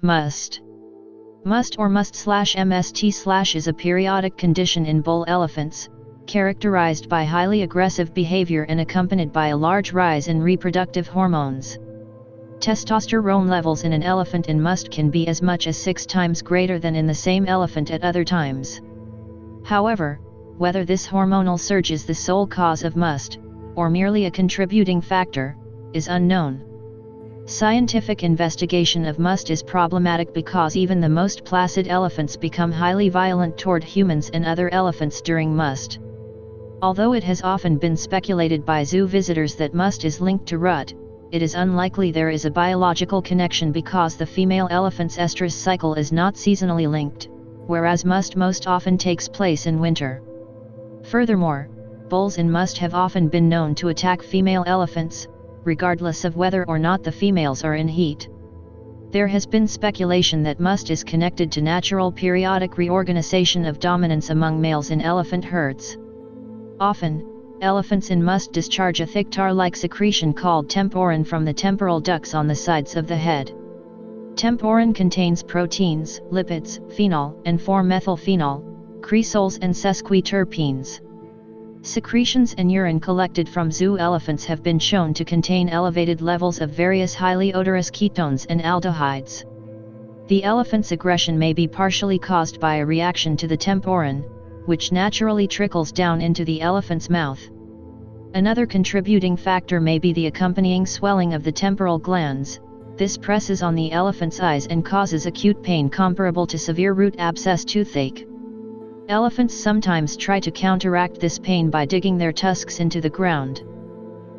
Musth. Musth or ~must/ is a periodic condition in bull elephants, characterized by highly aggressive behavior and accompanied by a large rise in reproductive hormones. Testosterone levels in an elephant in musth can be as much as 6 times greater than in the same elephant at other times. However, whether this hormonal surge is the sole cause of musth, or merely a contributing factor, is unknown. Scientific investigation of musth is problematic because even the most placid elephants become highly violent toward humans and other elephants during musth. Although it has often been speculated by zoo visitors that musth is linked to rut, it is unlikely there is a biological connection because the female elephant's estrus cycle is not seasonally linked, whereas musth most often takes place in winter. Furthermore, bulls in musth have often been known to attack female elephants, regardless of whether or not the females are in heat. There has been speculation that musth is connected to natural periodic reorganization of dominance among males in elephant herds. Often, elephants in musth discharge a thick tar-like secretion called temporin from the temporal ducts on the sides of the head. Temporin contains proteins, lipids, phenol and 4-methylphenol, cresols and sesquiterpenes. Secretions and urine collected from zoo elephants have been shown to contain elevated levels of various highly odorous ketones and aldehydes. The elephant's aggression may be partially caused by a reaction to the temporin, which naturally trickles down into the elephant's mouth. Another contributing factor may be the accompanying swelling of the temporal glands. This presses on the elephant's eyes and causes acute pain comparable to severe root abscess toothache. Elephants sometimes try to counteract this pain by digging their tusks into the ground.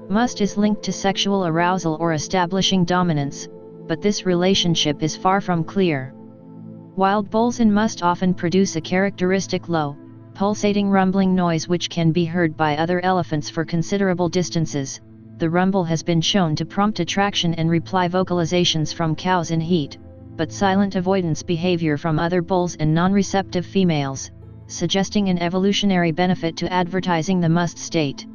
Musth is linked to sexual arousal or establishing dominance, but this relationship is far from clear. Wild bulls in musth often produce a characteristic low, pulsating rumbling noise which can be heard by other elephants for considerable distances. The rumble has been shown to prompt attraction and reply vocalizations from cows in heat, but silent avoidance behavior from other bulls and non-receptive females, suggesting an evolutionary benefit to advertising the musth state.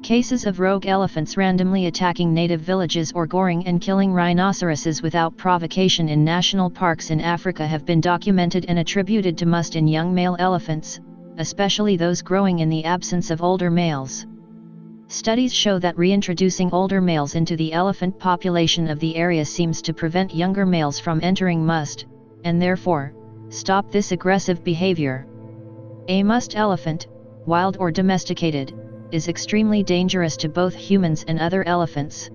Cases of rogue elephants randomly attacking native villages or goring and killing rhinoceroses without provocation in national parks in Africa have been documented and attributed to musth in young male elephants, especially those growing in the absence of older males. Studies show that reintroducing older males into the elephant population of the area seems to prevent younger males from entering musth, and therefore, stop this aggressive behavior. A musth elephant, wild or domesticated, is extremely dangerous to both humans and other elephants.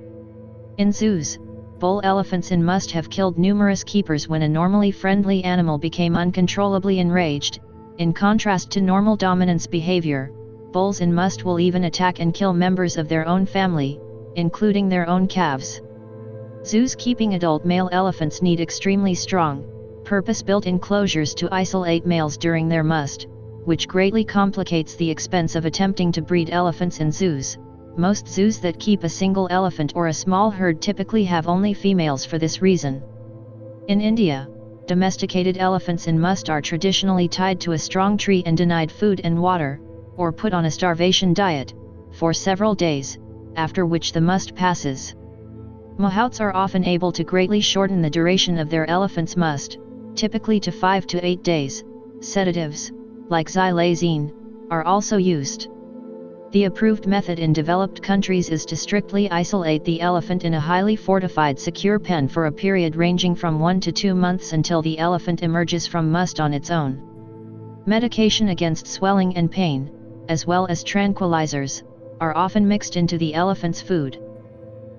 In zoos, bull elephants in musth have killed numerous keepers when a normally friendly animal became uncontrollably enraged. In contrast to normal dominance behavior, bulls in musth will even attack and kill members of their own family, including their own calves. Zoos keeping adult male elephants need extremely strong, purpose-built enclosures to isolate males during their musth, which greatly complicates the expense of attempting to breed elephants in zoos. Most zoos that keep a single elephant or a small herd typically have only females for this reason. In India, domesticated elephants in musth are traditionally tied to a strong tree and denied food and water, or put on a starvation diet, for several days, after which the musth passes. Mahouts are often able to greatly shorten the duration of their elephant's musth, typically to 5 to 8 days. Sedatives, like xylazine, are also used. The approved method in developed countries is to strictly isolate the elephant in a highly fortified secure pen for a period ranging from 1 to 2 months until the elephant emerges from musth on its own. Medication against swelling and pain, as well as tranquilizers, are often mixed into the elephant's food.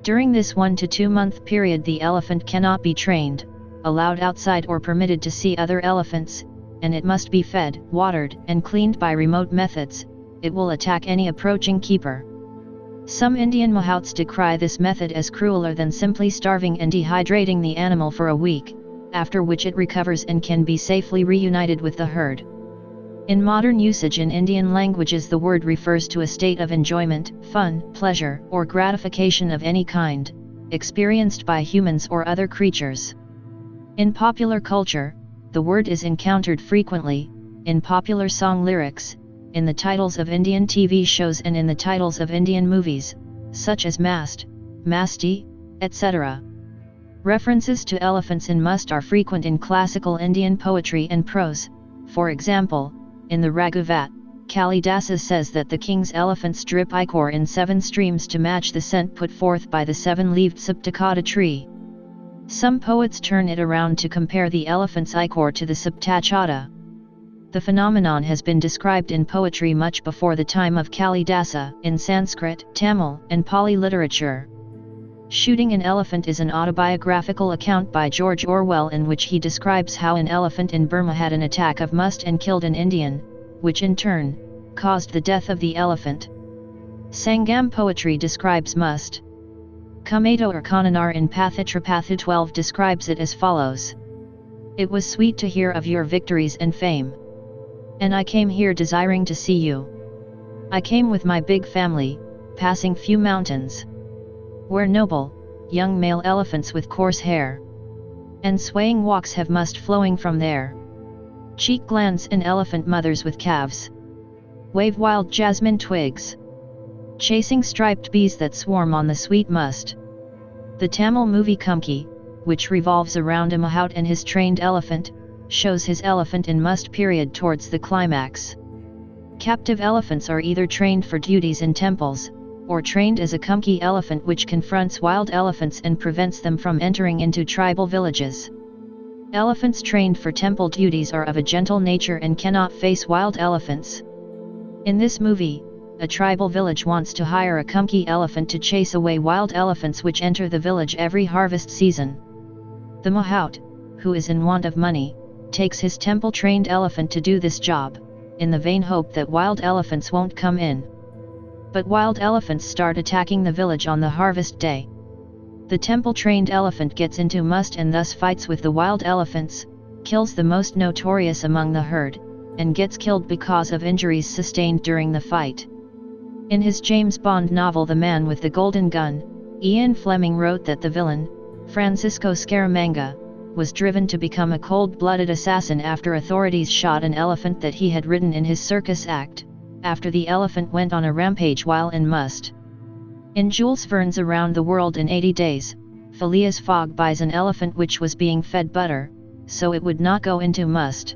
During this 1 to 2 month period the elephant cannot be trained, allowed outside or permitted to see other elephants, and it must be fed, watered, and cleaned by remote methods. It will attack any approaching keeper. Some Indian mahouts decry this method as crueler than simply starving and dehydrating the animal for a week, after which it recovers and can be safely reunited with the herd. In modern usage in Indian languages the word refers to a state of enjoyment, fun, pleasure, or gratification of any kind, experienced by humans or other creatures. In popular culture, the word is encountered frequently, in popular song lyrics, in the titles of Indian TV shows and in the titles of Indian movies, such as ~mʌst, ~masti, etc. References to elephants in Musth are frequent in classical Indian poetry and prose. For example, in the Raghuvat, Kalidasa says that the king's elephants drip ichor in 7 streams to match the scent put forth by the 7-leaved Saptakota tree. Some poets turn it around to compare the elephant's ichor to the Saptachata. The phenomenon has been described in poetry much before the time of Kalidasa, in Sanskrit, Tamil, and Pali literature. Shooting an Elephant is an autobiographical account by George Orwell in which he describes how an elephant in Burma had an attack of Musth and killed an Indian, which in turn caused the death of the elephant. Sangam poetry describes Musth. Kumato or Kananar in Pathitrapathu 12 describes it as follows. It was sweet to hear of your victories and fame. And I came here desiring to see you. I came with my big family, passing few mountains, where noble, young male elephants with coarse hair and swaying walks have Musth flowing from there. Cheek glands and elephant mothers with calves wave wild jasmine twigs, chasing striped bees that swarm on the sweet Musth. The Tamil movie Kumki, which revolves around a mahout and his trained elephant, shows his elephant in Musth period towards the climax. Captive elephants are either trained for duties in temples, or trained as a Kumki elephant which confronts wild elephants and prevents them from entering into tribal villages. Elephants trained for temple duties are of a gentle nature and cannot face wild elephants. In this movie, a tribal village wants to hire a Kumki elephant to chase away wild elephants which enter the village every harvest season. The mahout, who is in want of money, takes his temple-trained elephant to do this job, in the vain hope that wild elephants won't come in. But wild elephants start attacking the village on the harvest day. The temple-trained elephant gets into Musth and thus fights with the wild elephants, kills the most notorious among the herd, and gets killed because of injuries sustained during the fight. In his James Bond novel The Man with the Golden Gun, Ian Fleming wrote that the villain, Francisco Scaramanga, was driven to become a cold-blooded assassin after authorities shot an elephant that he had ridden in his circus act, after the elephant went on a rampage while in Musth. In Jules Verne's Around the World in 80 Days, Phileas Fogg buys an elephant which was being fed butter, so it would not go into Musth.